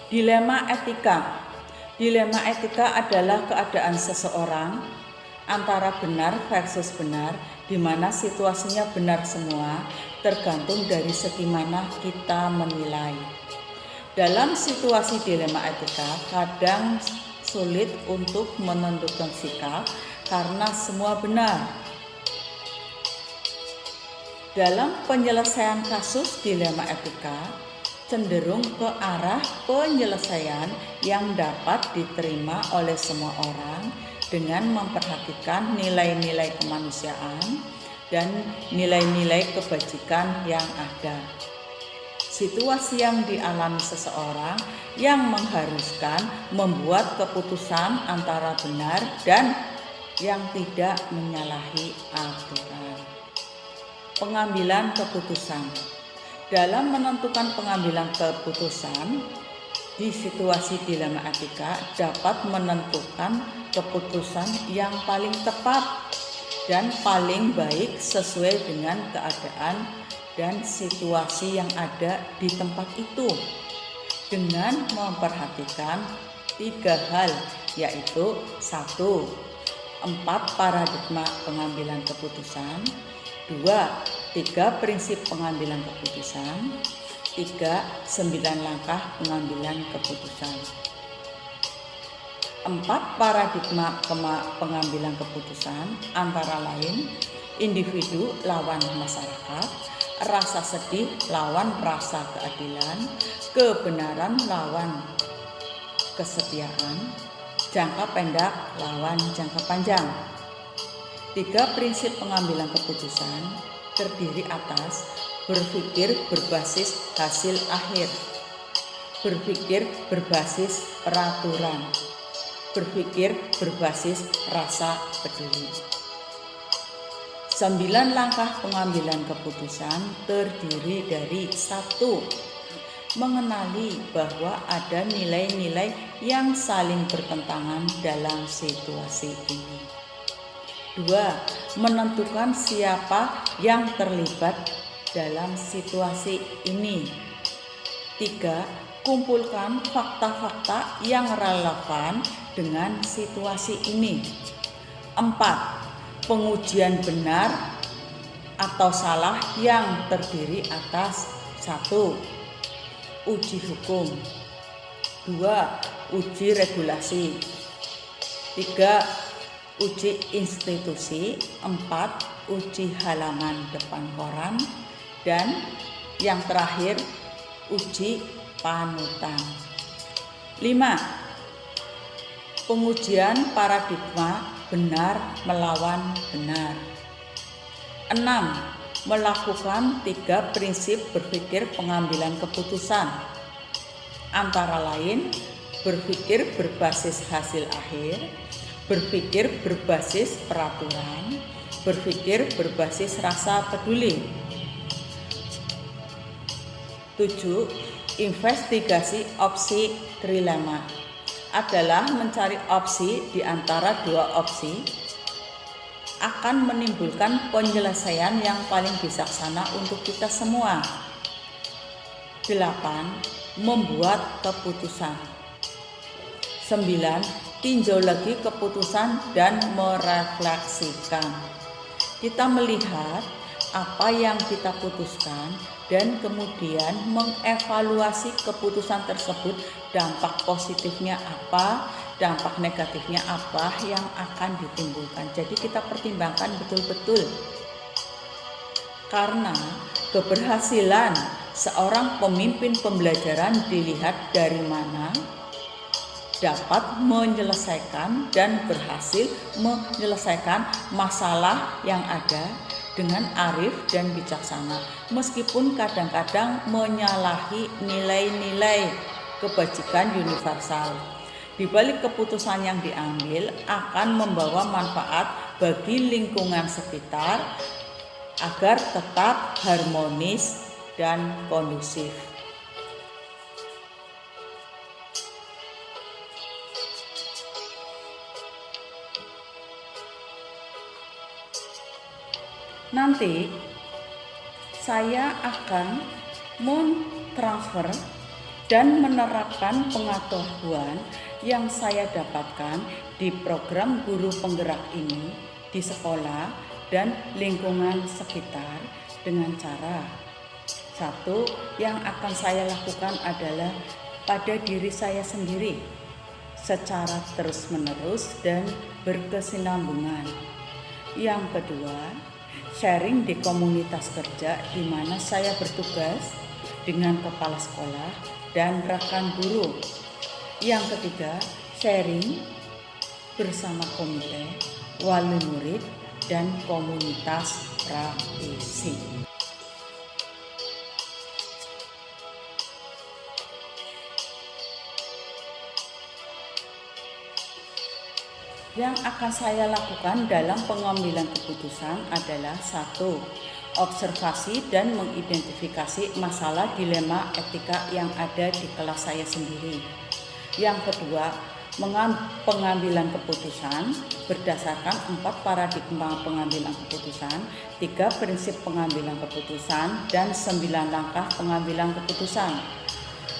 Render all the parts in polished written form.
Dilema etika. Dilema etika adalah keadaan seseorang antara benar versus benar, di mana situasinya benar semua, tergantung dari segi mana kita menilai. Dalam situasi dilema etika, kadang sulit untuk menentukan sikap karena semua benar. Dalam penyelesaian kasus dilema etika, cenderung ke arah penyelesaian yang dapat diterima oleh semua orang dengan memperhatikan nilai-nilai kemanusiaan dan nilai-nilai kebajikan yang ada. Situasi yang dialami seseorang yang mengharuskan membuat keputusan antara benar dan yang tidak menyalahi aturan. Pengambilan keputusan. Dalam menentukan pengambilan keputusan di situasi dilema etika dapat menentukan keputusan yang paling tepat dan paling baik sesuai dengan keadaan dan situasi yang ada di tempat itu dengan memperhatikan 3 hal, yaitu 1. 4 paradigma pengambilan keputusan, 2. 3 prinsip pengambilan keputusan, 3. 9 langkah pengambilan keputusan. 4 paradigma pengambilan keputusan antara lain individu lawan masyarakat, rasa sedih lawan rasa keadilan, kebenaran lawan kesetiaan, jangka pendek lawan jangka panjang. 3 prinsip pengambilan keputusan terdiri atas berpikir berbasis hasil akhir, berpikir berbasis peraturan, berpikir berbasis rasa peduli. 9 langkah pengambilan keputusan terdiri dari 1. Mengenali bahwa ada nilai-nilai yang saling bertentangan dalam situasi ini. 2. Menentukan siapa yang terlibat dalam situasi ini. 3. Kumpulkan fakta-fakta yang relevan dengan situasi ini. 4. Pengujian benar atau salah yang terdiri atas 1. Uji hukum, 2. Uji regulasi, 3. Uji institusi, 4. Uji halaman depan koran, dan yang terakhir uji panutan. 5. Pengujian paradigma benar melawan benar. 6. Melakukan 3 prinsip berpikir pengambilan keputusan antara lain berpikir berbasis hasil akhir, berpikir berbasis peraturan, berpikir berbasis rasa peduli. 7. Investigasi opsi trilema adalah mencari opsi di antara 2 opsi akan menimbulkan penyelesaian yang paling bijaksana untuk kita semua. 8. Membuat keputusan. 9. Tinjau lagi keputusan dan merefleksikan. Kita melihat apa yang kita putuskan dan kemudian mengevaluasi keputusan tersebut, dampak positifnya apa, dampak negatifnya apa yang akan ditimbulkan. Jadi kita pertimbangkan betul-betul. Karena keberhasilan seorang pemimpin pembelajaran dilihat dari mana dapat menyelesaikan dan berhasil menyelesaikan masalah yang ada dengan arif dan bijaksana, meskipun kadang-kadang menyalahi nilai-nilai kebajikan universal. Di balik keputusan yang diambil akan membawa manfaat bagi lingkungan sekitar agar tetap harmonis dan kondusif. Nanti saya akan mentransfer dan menerapkan pengetahuan yang saya dapatkan di program guru penggerak ini di sekolah dan lingkungan sekitar dengan cara satu, yang akan saya lakukan adalah pada diri saya sendiri secara terus-menerus dan berkesinambungan. Yang kedua, sharing di komunitas kerja di mana saya bertugas dengan kepala sekolah dan rekan guru. Yang ketiga, sharing bersama komite, wali murid, dan komunitas praktisi. Yang akan saya lakukan dalam pengambilan keputusan adalah satu, observasi dan mengidentifikasi masalah dilema etika yang ada di kelas saya sendiri. Yang kedua, pengambilan keputusan berdasarkan 4 paradigma pengambilan keputusan, 3 prinsip pengambilan keputusan, dan 9 langkah pengambilan keputusan.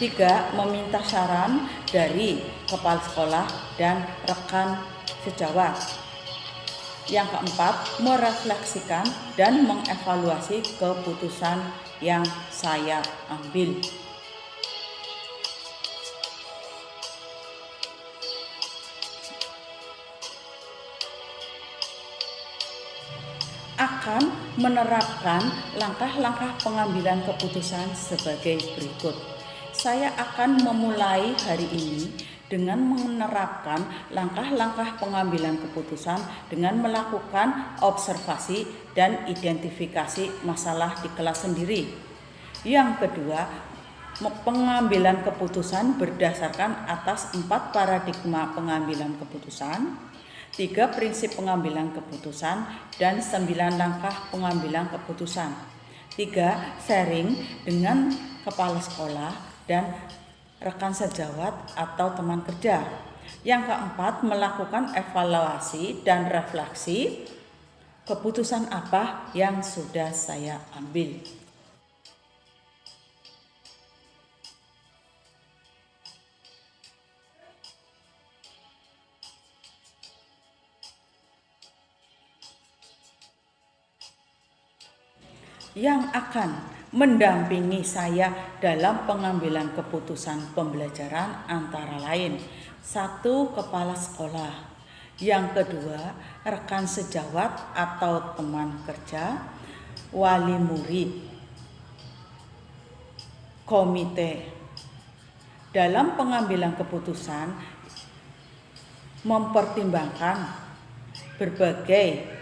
3. Meminta saran dari kepala sekolah dan rekan sejawat. Yang keempat, merefleksikan dan mengevaluasi keputusan yang saya ambil. Akan menerapkan langkah-langkah pengambilan keputusan sebagai berikut. Saya akan memulai hari ini dengan menerapkan langkah-langkah pengambilan keputusan dengan melakukan observasi dan identifikasi masalah di kelas sendiri. Yang kedua, pengambilan keputusan berdasarkan atas 4 paradigma pengambilan keputusan, 3 prinsip pengambilan keputusan, dan 9 langkah pengambilan keputusan. 3. Sharing dengan kepala sekolah dan rekan sejawat atau teman kerja. Yang keempat, melakukan evaluasi dan refleksi keputusan apa yang sudah saya ambil. Yang akan mendampingi saya dalam pengambilan keputusan pembelajaran antara lain 1. Kepala sekolah, yang kedua rekan sejawat atau teman kerja, wali murid, komite. Dalam pengambilan keputusan mempertimbangkan berbagai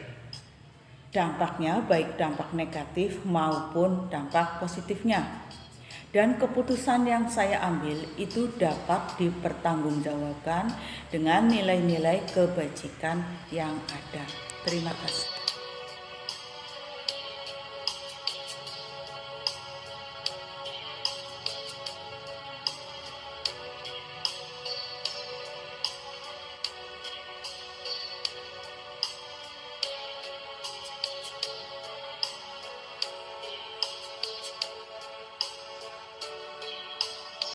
dampaknya, baik dampak negatif maupun dampak positifnya. Dan keputusan yang saya ambil itu dapat dipertanggungjawabkan dengan nilai-nilai kebajikan yang ada. Terima kasih.